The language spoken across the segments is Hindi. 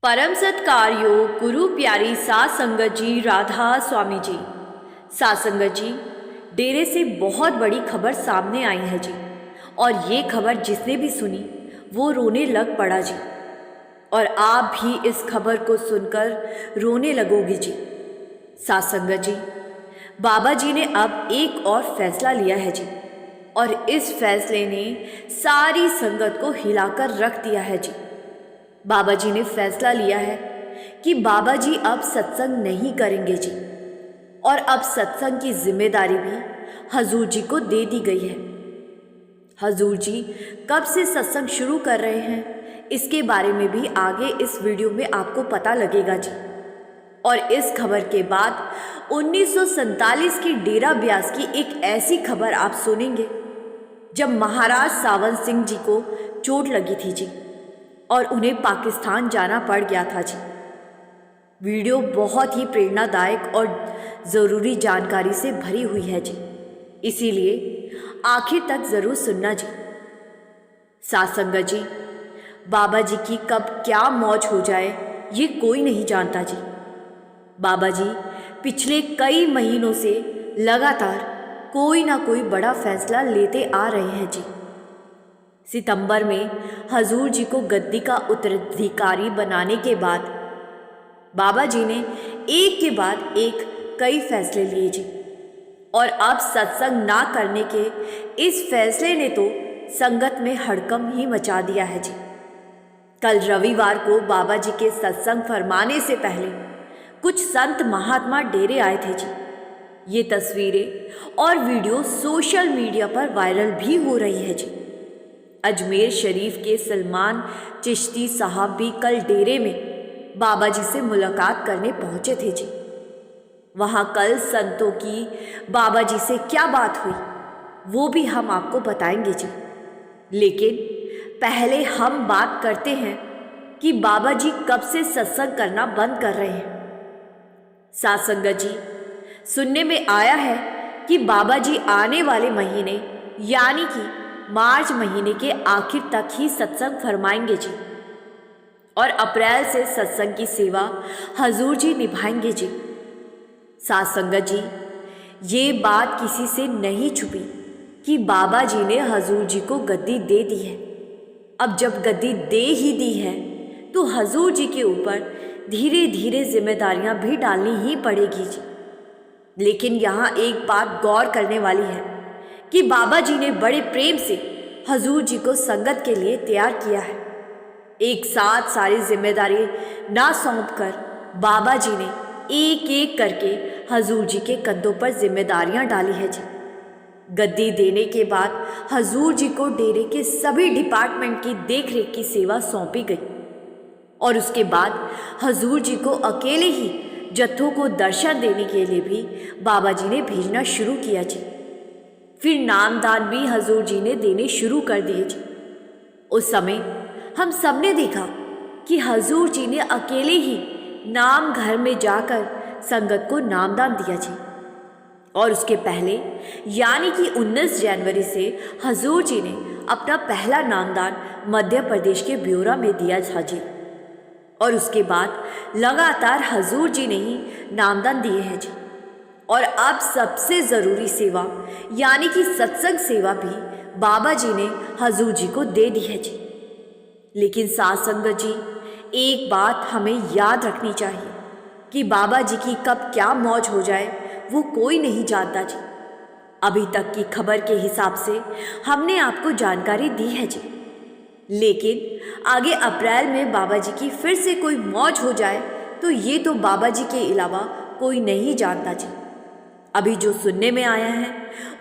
परम सत्कार्यो गुरु प्यारी सात संगत जी राधा स्वामी जी। सात संगत जी, डेरे से बहुत बड़ी खबर सामने आई है जी, और ये खबर जिसने भी सुनी वो रोने लग पड़ा जी। और आप भी इस खबर को सुनकर रोने लगोगे जी। सात संगत जी, बाबा जी ने अब एक और फैसला लिया है जी, और इस फैसले ने सारी संगत को हिलाकर रख दिया है जी। बाबा जी ने फैसला लिया है कि बाबा जी अब सत्संग नहीं करेंगे जी, और अब सत्संग की जिम्मेदारी भी हजूर जी को दे दी गई है। हजूर जी कब से सत्संग शुरू कर रहे हैं, इसके बारे में भी आगे इस वीडियो में आपको पता लगेगा जी। और इस खबर के बाद 1947 की डेरा ब्यास की एक ऐसी खबर आप सुनेंगे जब महाराज सावंत सिंह जी को चोट लगी थी जी, और उन्हें पाकिस्तान जाना पड़ गया था जी। वीडियो बहुत ही प्रेरणादायक और ज़रूरी जानकारी से भरी हुई है जी, इसीलिए आखिर तक ज़रूर सुनना जी। सात संगत जी, बाबा जी की कब क्या मौज हो जाए ये कोई नहीं जानता जी। बाबा जी पिछले कई महीनों से लगातार कोई ना कोई बड़ा फैसला लेते आ रहे हैं जी। सितंबर में हजूर जी को गद्दी का उत्तराधिकारी बनाने के बाद बाबा जी ने एक के बाद एक कई फैसले लिए जी, और अब सत्संग ना करने के इस फैसले ने तो संगत में हड़कंप ही मचा दिया है जी। कल रविवार को बाबा जी के सत्संग फरमाने से पहले कुछ संत महात्मा डेरे आए थे जी। ये तस्वीरें और वीडियो सोशल मीडिया पर वायरल भी हो रही है जी। अजमेर शरीफ के सलमान चिश्ती साहब भी कल डेरे में बाबा जी से मुलाकात करने पहुंचे थे जी। वहां कल संतों की बाबा जी से क्या बात हुई वो भी हम आपको बताएंगे जी। लेकिन पहले हम बात करते हैं कि बाबा जी कब से सत्संग करना बंद कर रहे हैं। सात संगत जी, सुनने में आया है कि बाबा जी आने वाले महीने यानी कि मार्च महीने के आखिर तक ही सत्संग फरमाएंगे जी, और अप्रैल से सत्संग की सेवा हजूर जी निभाएंगे जी। सात संगत जी, ये बात किसी से नहीं छुपी कि बाबा जी ने हजूर जी को गद्दी दे दी है। अब जब गद्दी दे ही दी है तो हजूर जी के ऊपर धीरे धीरे जिम्मेदारियां भी डालनी ही पड़ेगी जी। लेकिन यहाँ एक बात गौर करने वाली है कि बाबा जी ने बड़े प्रेम से हजूर जी को संगत के लिए तैयार किया है। एक साथ सारी जिम्मेदारी ना सौंपकर बाबा जी ने एक एक करके हजूर जी के कंधों पर जिम्मेदारियां डाली है जी। गद्दी देने के बाद हजूर जी को डेरे के सभी डिपार्टमेंट की देखरेख की सेवा सौंपी गई, और उसके बाद हजूर जी को अकेले ही जत्थों को दर्शन देने के लिए भी बाबा जी ने भेजना शुरू किया जी। फिर नामदान भी हजूर जी ने देने शुरू कर दिए जी। उस समय हम सब ने देखा कि हजूर जी ने अकेले ही नाम घर में जाकर संगत को नामदान दिया जी, और उसके पहले यानी कि 19 जनवरी से हजूर जी ने अपना पहला नामदान मध्य प्रदेश के ब्योरा में दिया था जी। और उसके बाद लगातार हजूर जी ने ही नामदान दिए हैं जी। और अब सबसे ज़रूरी सेवा यानी कि सत्संग सेवा भी बाबा जी ने हजूर जी को दे दी है जी। लेकिन सात संगत जी, एक बात हमें याद रखनी चाहिए कि बाबा जी की कब क्या मौज हो जाए वो कोई नहीं जानता जी। अभी तक की खबर के हिसाब से हमने आपको जानकारी दी है जी, लेकिन आगे अप्रैल में बाबा जी की फिर से कोई मौज हो जाए तो ये तो बाबा जी के अलावा कोई नहीं जानता जी। अभी जो सुनने में आया है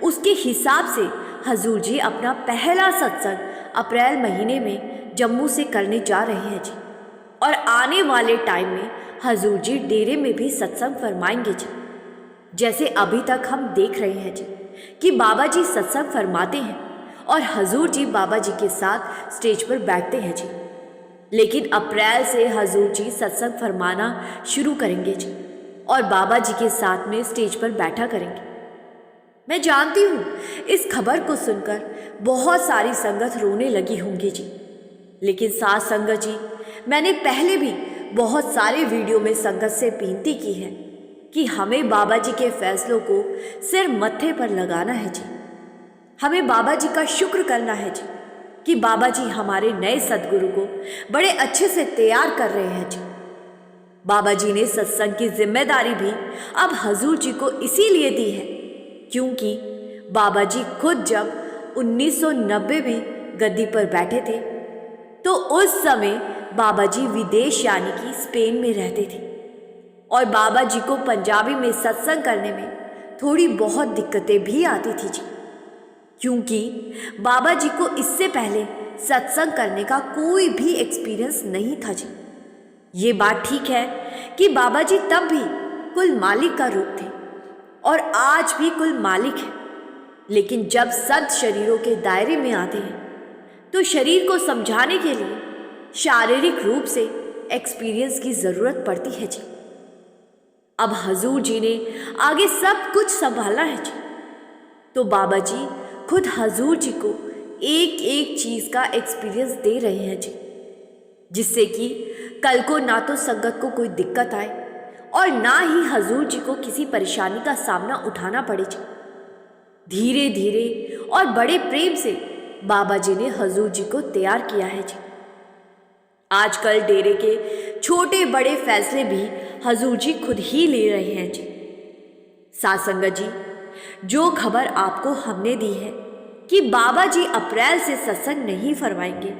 उसके हिसाब से हजूर जी अपना पहला सत्संग अप्रैल महीने में जम्मू से करने जा रहे हैं जी, और आने वाले टाइम में हजूर जी डेरे में भी सत्संग फरमाएंगे जी। जैसे अभी तक हम देख रहे हैं जी कि बाबा जी सत्संग फरमाते हैं और हजूर जी बाबा जी के साथ स्टेज पर बैठते हैं जी। लेकिन अप्रैल से हजूर जी सत्संग फरमाना शुरू करेंगे जी, और बाबा जी के साथ में स्टेज पर बैठा करेंगे। मैं जानती हूँ इस खबर को सुनकर बहुत सारी संगत रोने लगी होंगी जी। लेकिन सात संगत जी, मैंने पहले भी बहुत सारे वीडियो में संगत से विनती की है कि हमें बाबा जी के फैसलों को सिर मत्थे पर लगाना है जी। हमें बाबा जी का शुक्र करना है जी कि बाबा जी हमारे नए सदगुरु को बड़े अच्छे से तैयार कर रहे हैं जी। बाबा जी ने सत्संग की जिम्मेदारी भी अब हजूर जी को इसीलिए दी है क्योंकि बाबा जी खुद जब 1990 में गद्दी पर बैठे थे तो उस समय बाबा जी विदेश यानी कि स्पेन में रहते थे और बाबा जी को पंजाबी में सत्संग करने में थोड़ी बहुत दिक्कतें भी आती थी जी, क्योंकि बाबा जी को इससे पहले सत्संग करने का कोई भी एक्सपीरियंस नहीं था जी। ये बात ठीक है कि बाबा जी तब भी कुल मालिक का रूप थे और आज भी कुल मालिक है, लेकिन जब सद शरीरों के दायरे में आते हैं तो शरीर को समझाने के लिए शारीरिक रूप से एक्सपीरियंस की ज़रूरत पड़ती है जी। अब हजूर जी ने आगे सब कुछ संभालना है जी, तो बाबा जी खुद हजूर जी को एक एक चीज़ का एक्सपीरियंस दे रहे हैं जी, जिससे कि कल को ना तो संगत को कोई दिक्कत आए और ना ही हजूर जी को किसी परेशानी का सामना उठाना पड़े जी। धीरे धीरे और बड़े प्रेम से बाबा जी ने हजूर जी को तैयार किया है जी। आजकल डेरे के छोटे बड़े फैसले भी हजूर जी खुद ही ले रहे हैं जी। साथ संगत जी, जो खबर आपको हमने दी है कि बाबा जी अप्रैल से सत्संग नहीं फरमाएंगे,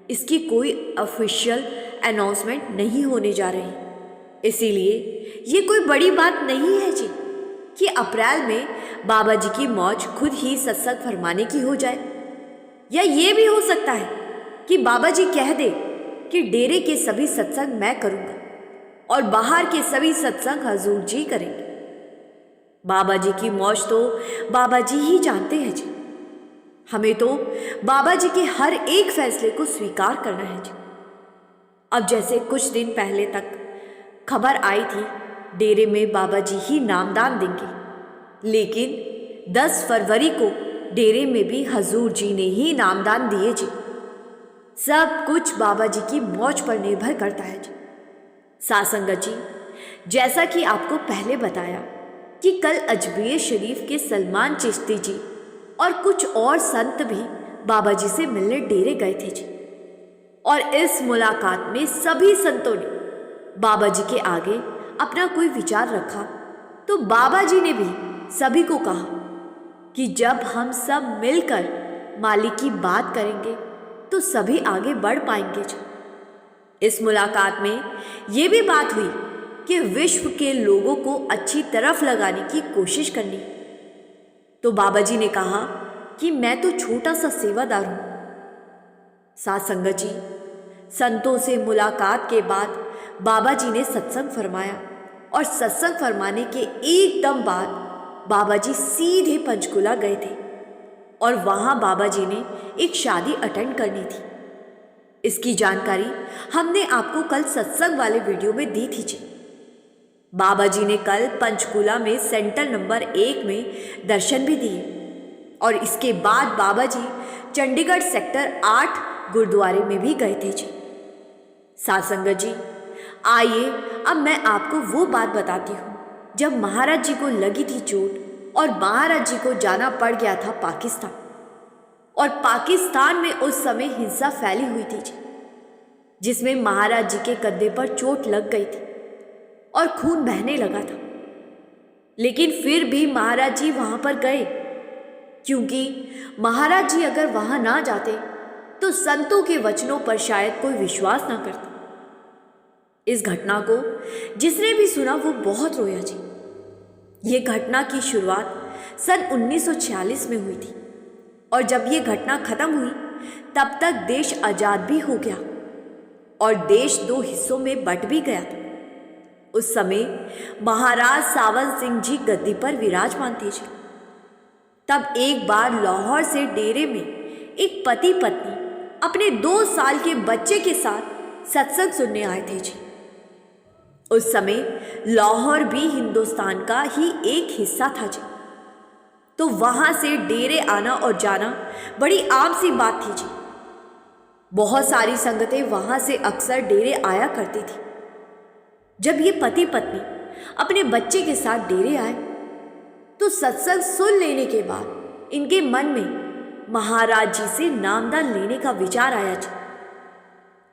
इसकी कोई ऑफिशियल अनाउंसमेंट नहीं होने जा रही। इसीलिए ये कोई बड़ी बात नहीं है जी कि अप्रैल में बाबा जी की मौज खुद ही सत्संग फरमाने की हो जाए, या ये भी हो सकता है कि बाबा जी कह दे कि डेरे के सभी सत्संग मैं करूंगा और बाहर के सभी सत्संग हजूर जी करेंगे। बाबा जी की मौज तो बाबा जी ही जानते हैं जी। हमें तो बाबा जी के हर एक फैसले को स्वीकार करना है जी। अब जैसे कुछ दिन पहले तक खबर आई थी डेरे में बाबा जी ही नामदान देंगे, लेकिन 10 फरवरी को डेरे में भी हजूर जी ने ही नामदान दिए जी। सब कुछ बाबा जी की मौज पर निर्भर करता है जी। साथ संगत जी, जैसा कि आपको पहले बताया कि कल अजमेर शरीफ के सलमान चिश्ती जी और कुछ और संत भी बाबा जी से मिलने डेरे गए थे जी, और इस मुलाकात में सभी संतों ने बाबा जी के आगे अपना कोई विचार रखा, तो बाबा जी ने भी सभी को कहा कि जब हम सब मिलकर मालिक की बात करेंगे तो सभी आगे बढ़ पाएंगे जी। इस मुलाकात में ये भी बात हुई कि विश्व के लोगों को अच्छी तरफ लगाने की कोशिश करनी, तो बाबा जी ने कहा कि मैं तो छोटा सा सेवादार हूं। साथ संगत जी, संतों से मुलाकात के बाद बाबा जी ने सत्संग फरमाया और सत्संग फरमाने के एकदम बाद बाबा जी सीधे पंचकुला गए थे और वहां बाबा जी ने एक शादी अटेंड करनी थी। इसकी जानकारी हमने आपको कल सत्संग वाले वीडियो में दी थी जी। बाबा जी ने कल पंचकुला में सेंटर नंबर 1 में दर्शन भी दिए और इसके बाद बाबा जी चंडीगढ़ सेक्टर 8 गुरुद्वारे में भी गए थे जी। साथ संगत जी, आइए अब मैं आपको वो बात बताती हूँ जब महाराज जी को लगी थी चोट और महाराज जी को जाना पड़ गया था पाकिस्तान, और पाकिस्तान में उस समय हिंसा फैली हुई थी जी, जिसमें महाराज जी के कंधे पर चोट लग गई थी और खून बहने लगा था। लेकिन फिर भी महाराज जी वहां पर गए, क्योंकि महाराज जी अगर वहां ना जाते तो संतों के वचनों पर शायद कोई विश्वास ना करता। इस घटना को जिसने भी सुना वो बहुत रोया जी। ये घटना की शुरुआत सन 1946 में हुई थी और जब ये घटना खत्म हुई तब तक देश आजाद भी हो गया और देश 2 हिस्सों में बंट भी गया था। उस समय महाराज सावंत सिंह जी गद्दी पर विराजमान थे जी। तब एक बार लाहौर से डेरे में एक पति पत्नी अपने 2 साल के बच्चे के साथ सत्संग सुनने आए थे जी। उस समय लाहौर भी हिंदुस्तान का ही एक हिस्सा था जी, तो वहां से डेरे आना और जाना बड़ी आम सी बात थी जी। बहुत सारी संगतें वहां से अक्सर डेरे आया करती थी जब ये पति पत्नी अपने बच्चे के साथ डेरे आए तो सत्संग सुन लेने के बाद इनके मन में महाराज जी से नामदान लेने का विचार आया जी।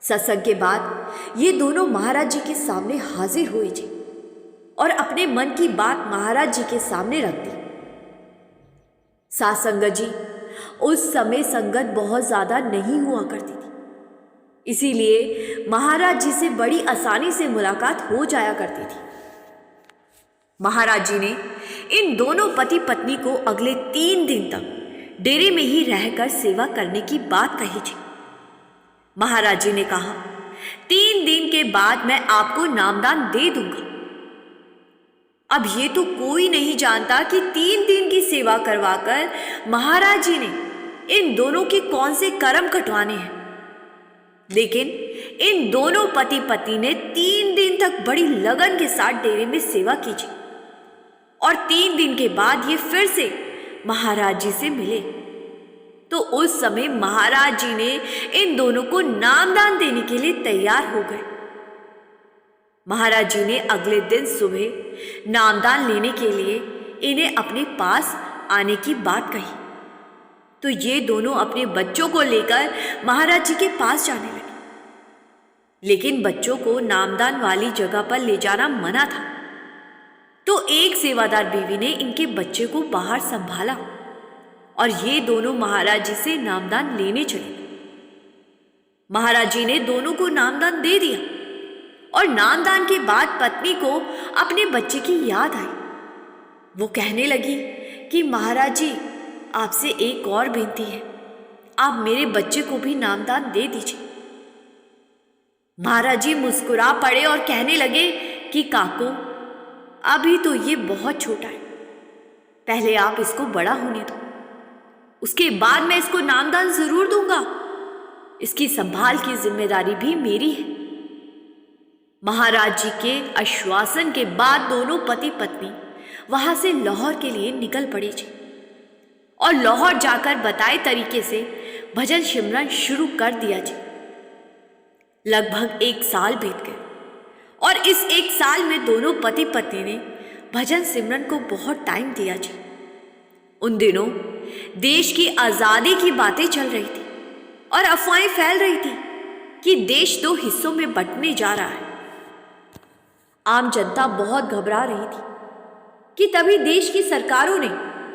सत्संग के बाद ये दोनों महाराज जी के सामने हाजिर हुए जी और अपने मन की बात महाराज जी के सामने रख दी। साथ संगत जी, उस समय संगत बहुत ज्यादा नहीं हुआ करती थी, इसीलिए महाराज जी से बड़ी आसानी से मुलाकात हो जाया करती थी। महाराज जी ने इन दोनों पति पत्नी को अगले 3 दिन तक डेरे में ही रहकर सेवा करने की बात कही थी। महाराज जी ने कहा, 3 दिन के बाद मैं आपको नामदान दे दूंगा। अब ये तो कोई नहीं जानता कि 3 दिन की सेवा करवाकर महाराज जी ने इन दोनों के कौन से कर्म कटवाने हैं, लेकिन इन दोनों पति पत्नी ने 3 दिन तक बड़ी लगन के साथ डेरे में सेवा की जी और 3 दिन के बाद ये फिर से महाराज जी से मिले। तो उस समय महाराज जी ने इन दोनों को नामदान देने के लिए तैयार हो गए। महाराज जी ने अगले दिन सुबह नामदान लेने के लिए इन्हें अपने पास आने की बात कही। तो ये दोनों अपने बच्चों को लेकर महाराज जी के पास जाने लगे, लेकिन बच्चों को नामदान वाली जगह पर ले जाना मना था। तो एक सेवादार बीवी ने इनके बच्चे को बाहर संभाला और ये दोनों महाराज जी से नामदान लेने चले। महाराज जी ने दोनों को नामदान दे दिया और नामदान के बाद पत्नी को अपने बच्चे की याद आई। वो कहने लगी कि महाराज जी, आपसे एक और विनती है, आप मेरे बच्चे को भी नामदान दे दीजिए। महाराज जी मुस्कुरा पड़े और कहने लगे कि काको, अभी तो ये बहुत छोटा है, पहले आप इसको बड़ा होने दो, उसके बाद मैं इसको नामदान जरूर दूंगा। इसकी संभाल की जिम्मेदारी भी मेरी है। महाराज जी के आश्वासन के बाद दोनों पति पत्नी वहां से लाहौर के लिए निकल पड़े जी और लाहौर जाकर बताए तरीके से भजन सिमरन शुरू कर दिया जी। लगभग 1 साल बीत गए और इस 1 साल में दोनों पति पत्नी ने भजन सिमरन को बहुत टाइम दिया जी। उन दिनों देश की आजादी की बातें चल रही थी और अफवाहें फैल रही थी कि देश 2 हिस्सों में बंटने जा रहा है। आम जनता बहुत घबरा रही थी कि तभी देश की सरकारों ने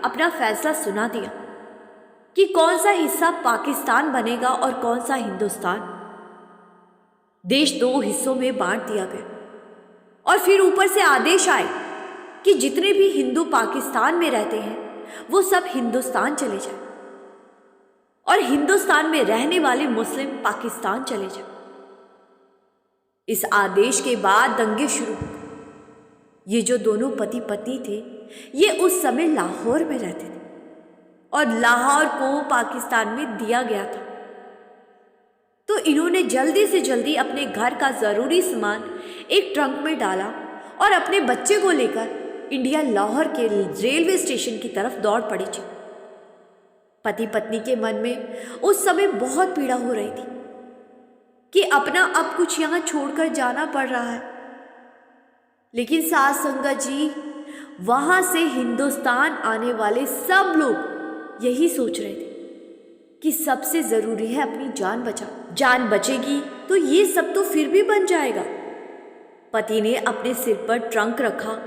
अपना फैसला सुना दिया कि कौन सा हिस्सा पाकिस्तान बनेगा और कौन सा हिंदुस्तान। देश 2 हिस्सों में बांट दिया गया और फिर ऊपर से आदेश आए कि जितने भी हिंदू पाकिस्तान में रहते हैं वो सब हिंदुस्तान चले जाए और हिंदुस्तान में रहने वाले मुस्लिम पाकिस्तान चले जाए। इस आदेश के बाद दंगे शुरू हो गए। ये जो दोनों पति पत्नी थे ये उस समय लाहौर में रहते थे और लाहौर को पाकिस्तान में दिया गया था। तो इन्होंने जल्दी से जल्दी अपने घर का जरूरी सामान एक ट्रंक में डाला और अपने बच्चे को लेकर इंडिया लाहौर के रेलवे स्टेशन की तरफ दौड़ पड़ी थी। पति पत्नी के मन में उस समय बहुत पीड़ा हो रही थी कि अपना अब कुछ यहाँ छोड़कर जाना पड़ रहा है, लेकिन साथ संगत जी, वहां से हिंदुस्तान आने वाले सब लोग यही सोच रहे थे कि सबसे जरूरी है अपनी जान बचाना। जान बचेगी तो ये सब तो फिर भी बन जाएगा। पति ने अपने सिर पर ट्रंक रखा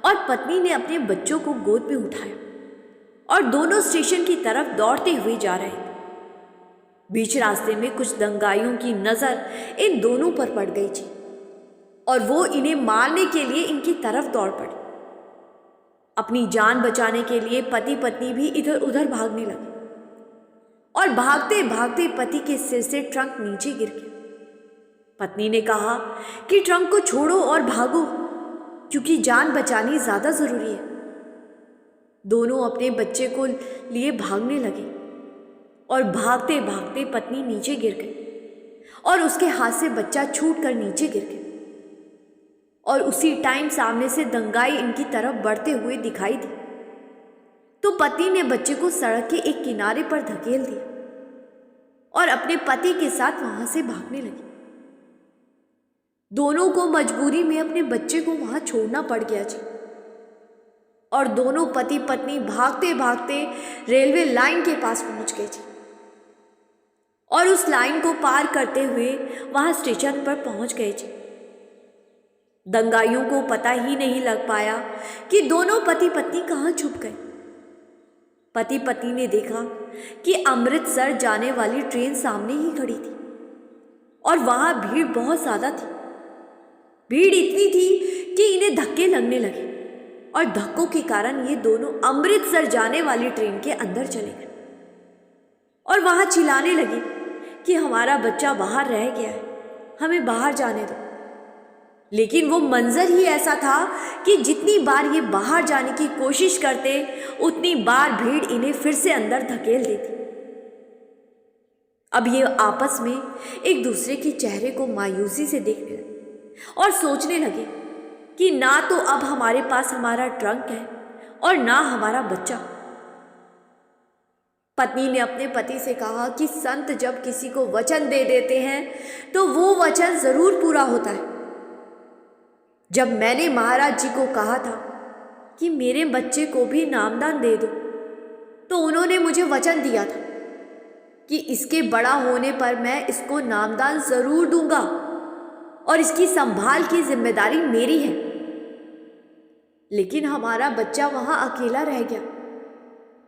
और पत्नी ने अपने बच्चों को गोद में उठाया और दोनों स्टेशन की तरफ दौड़ते हुए जा रहे थे। बीच रास्ते में कुछ दंगाइयों की नजर इन दोनों पर पड़ गई थी और वो इन्हें मारने के लिए इनकी तरफ दौड़ पड़े। अपनी जान बचाने के लिए पति पत्नी भी इधर उधर भागने लगे और भागते भागते पति के सिर से ट्रंक नीचे गिर गया। पत्नी ने कहा कि ट्रंक को छोड़ो और भागो, क्योंकि जान बचानी ज्यादा जरूरी है। दोनों अपने बच्चे को लिए भागने लगे और भागते भागते पत्नी नीचे गिर गई और उसके हाथ से बच्चा छूटकर नीचे गिर गया और उसी टाइम सामने से दंगाई इनकी तरफ बढ़ते हुए दिखाई दी। तो पत्नी ने बच्चे को सड़क के एक किनारे पर धकेल दिया और अपने पति के साथ वहां से भागने लगी। दोनों को मजबूरी में अपने बच्चे को वहां छोड़ना पड़ गया जी। और दोनों पति पत्नी भागते भागते रेलवे लाइन के पास पहुंच गए जी। और उस लाइन को पार करते हुए वहां स्टेशन पर पहुंच गए जी। दंगाइयों को पता ही नहीं लग पाया कि दोनों पति पत्नी कहां छुप गए। पति पत्नी ने देखा कि अमृतसर जाने वाली ट्रेन सामने ही खड़ी थी और वहां भीड़ बहुत ज्यादा थी। भीड़ इतनी थी कि इन्हें धक्के लगने लगे और धक्कों के कारण ये दोनों अमृतसर जाने वाली ट्रेन के अंदर चले गए और वहां चिल्लाने लगे कि हमारा बच्चा बाहर रह गया है, हमें बाहर जाने दो। लेकिन वो मंजर ही ऐसा था कि जितनी बार ये बाहर जाने की कोशिश करते उतनी बार भीड़ इन्हें फिर से अंदर धकेल देती। अब ये आपस में एक दूसरे के चेहरे को मायूसी से देखने लगे और सोचने लगे कि ना तो अब हमारे पास हमारा ट्रंक है और ना हमारा बच्चा। पत्नी ने अपने पति से कहा कि संत जब किसी को वचन दे देते हैं तो वो वचन जरूर पूरा होता है। जब मैंने महाराज जी को कहा था कि मेरे बच्चे को भी नामदान दे दो, तो उन्होंने मुझे वचन दिया था कि इसके बड़ा होने पर मैं इसको नामदान जरूर दूंगा और इसकी संभाल की जिम्मेदारी मेरी है। लेकिन हमारा बच्चा वहां अकेला रह गया,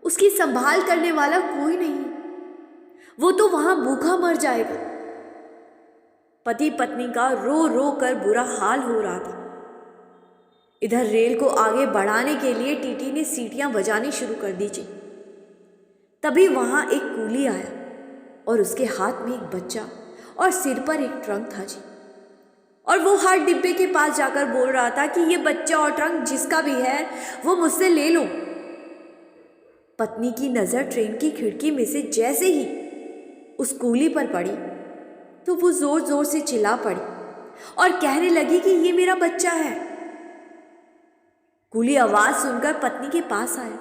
उसकी संभाल करने वाला कोई नहीं, वो तो वहां भूखा मर जाएगा। पति पत्नी का रो रो कर बुरा हाल हो रहा था। इधर रेल को आगे बढ़ाने के लिए टीटी ने सीटियां बजानी शुरू कर दी जी। तभी वहां एक कूली आया और उसके हाथ में एक बच्चा और सिर पर एक ट्रंक था जी। और वो हर डिब्बे के पास जाकर बोल रहा था कि ये बच्चा और ट्रंक जिसका भी है वो मुझसे ले लो। पत्नी की नजर ट्रेन की खिड़की में से जैसे ही उस कूली पर पड़ी तो वो जोर जोर से चिल्ला पड़ी और कहने लगी कि ये मेरा बच्चा है। कूली आवाज सुनकर पत्नी के पास आया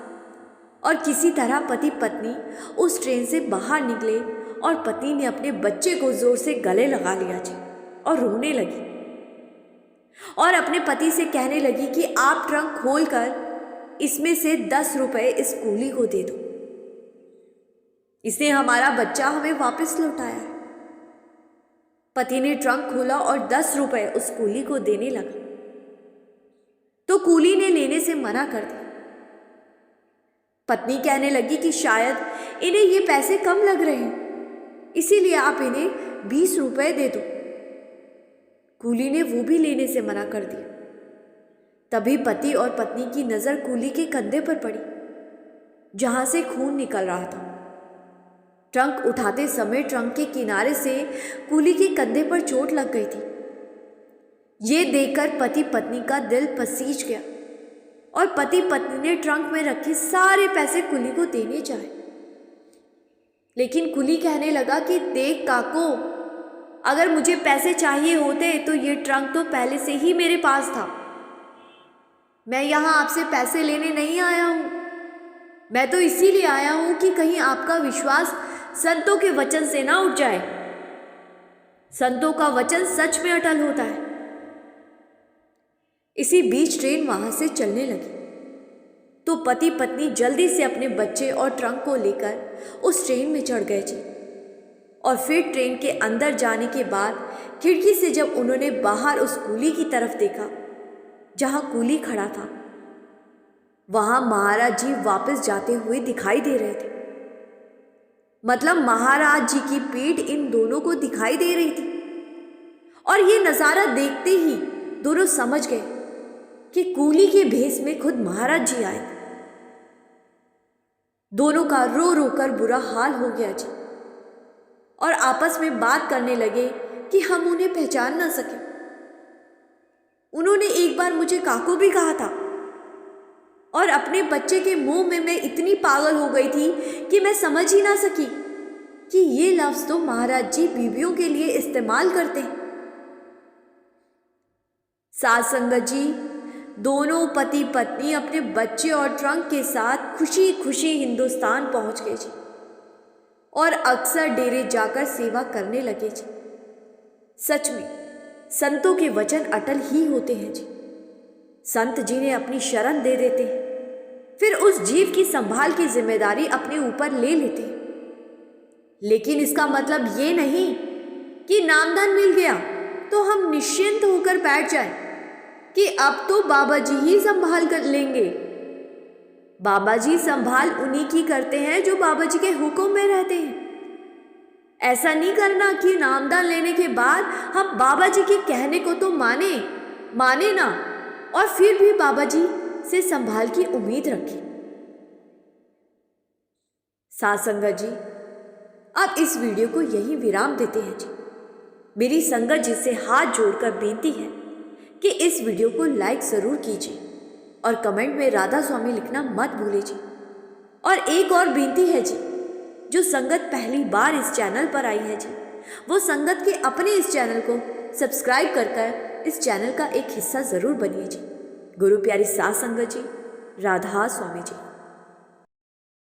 और किसी तरह पति पत्नी उस ट्रेन से बाहर निकले और पत्नी ने अपने बच्चे को जोर से गले लगा लिया जी और रोने लगी और अपने पति से कहने लगी कि आप ट्रंक खोलकर इसमें से 10 रुपए इस कूली को दे दो, इसने हमारा बच्चा हमें वापस लौटाया है। पति ने ट्रंक खोला और 10 रुपए उस कूली को देने लगा तो कूली ने लेने से मना कर दिया। पत्नी कहने लगी कि शायद इन्हें ये पैसे कम लग रहे हैं, इसीलिए आप इन्हें 20 रुपए दे दो। कूली ने वो भी लेने से मना कर दिया। तभी पति और पत्नी की नजर कूली के कंधे पर पड़ी जहां से खून निकल रहा था। ट्रंक उठाते समय ट्रंक के किनारे से कूली के कंधे पर चोट लग गई थी। ये देखकर पति पत्नी का दिल पसीज गया और पति पत्नी ने ट्रंक में रखे सारे पैसे कुली को देने चाहे। लेकिन कुली कहने लगा कि देख काको, अगर मुझे पैसे चाहिए होते तो ये ट्रंक तो पहले से ही मेरे पास था। मैं यहाँ आपसे पैसे लेने नहीं आया हूँ, मैं तो इसीलिए आया हूँ कि कहीं आपका विश्वास संतों के वचन से ना उठ जाए। संतों का वचन सच में अटल होता है। इसी बीच ट्रेन वहां से चलने लगी तो पति पत्नी जल्दी से अपने बच्चे और ट्रंक को लेकर उस ट्रेन में चढ़ गए जी। और फिर ट्रेन के अंदर जाने के बाद खिड़की से जब उन्होंने बाहर उस कूली की तरफ देखा जहां कूली खड़ा था, वहां महाराज जी वापस जाते हुए दिखाई दे रहे थे। मतलब महाराज जी की पीठ इन दोनों को दिखाई दे रही थी। और ये नजारा देखते ही दोनों समझ गए कि कूली के भेष में खुद महाराज जी आए। दोनों का रो रो कर बुरा हाल हो गया जी और आपस में बात करने लगे कि हम उन्हें पहचान ना सके। उन्होंने एक बार मुझे काकू भी कहा था और अपने बच्चे के मुंह में मैं इतनी पागल हो गई थी कि मैं समझ ही ना सकी कि ये लफ्ज तो महाराज जी बीवियों के लिए इस्तेमाल करते हैं। साथ संगत जी, दोनों पति पत्नी अपने बच्चे और ट्रंक के साथ खुशी खुशी हिंदुस्तान पहुंच गए जी और अक्सर डेरे जाकर सेवा करने लगे जी। सच में संतों के वचन अटल ही होते हैं जी। संत जिन्हें अपनी शरण दे देते हैं, फिर उस जीव की संभाल की जिम्मेदारी अपने ऊपर ले लेते हैं। लेकिन इसका मतलब ये नहीं कि नामदान मिल गया तो हम निश्चिंत होकर बैठ जाएं कि अब तो बाबा जी ही संभाल कर लेंगे। बाबा जी संभाल उन्हीं की करते हैं जो बाबा जी के हुक्म में रहते हैं। ऐसा नहीं करना कि नामदान लेने के बाद हम बाबा जी के कहने को तो माने ना, और फिर भी बाबा जी से संभाल की उम्मीद रखें। साथ संगत जी, अब इस वीडियो को यहीं विराम देते हैं जी। मेरी संगत जी से हाथ जोड़कर बेनती है कि इस वीडियो को लाइक ज़रूर कीजिए और कमेंट में राधा स्वामी लिखना मत भूलिए जी। और एक और बेनती है जी, जो संगत पहली बार इस चैनल पर आई है जी, वो संगत के अपने इस चैनल को सब्सक्राइब कर इस चैनल का एक हिस्सा ज़रूर बनिए जी। गुरु प्यारी साथ संगत जी, राधा स्वामी जी।